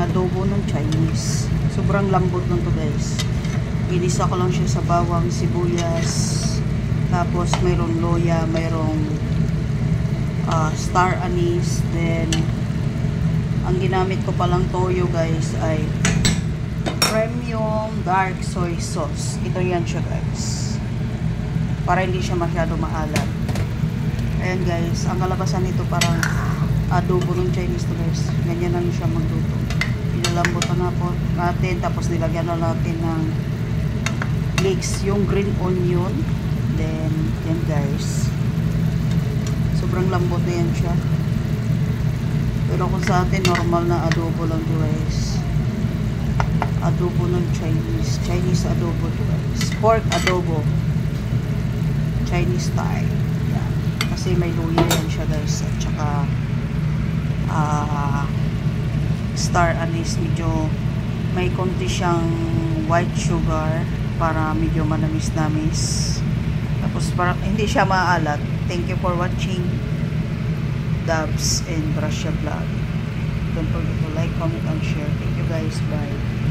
adobo ng Chinese. Sobrang lambot lang to guys. Inisa ko lang siya sa bawang, sibuyas, tapos mayroong loya, mayroong star anise, then ang ginamit ko palang toyo guys ay premium dark soy sauce. Ito yan siya guys, para hindi siya masyado maalat. Ayan guys, ang kalabasan nito parang adobo ng Chinese to guys. Ganyan lang siya magluto. Pinalambot na po natin, tapos nilagyan na natin ng flakes, yung green onion. Then, yan guys, sobrang lambot na yan siya. Pero kung sa atin, normal na adobo lang to guys. Adobo ng Chinese adobo to guys. Pork adobo, Chinese style. Yan. Kasi may luya yan siya guys. At saka star anise, medyo may konti siyang white sugar para medyo manamis-namis. Tapos parang hindi siya maalat. Thank you for watching Dabs and Brasha Vlog. Don't forget to like, comment, and share. Thank you guys. Bye.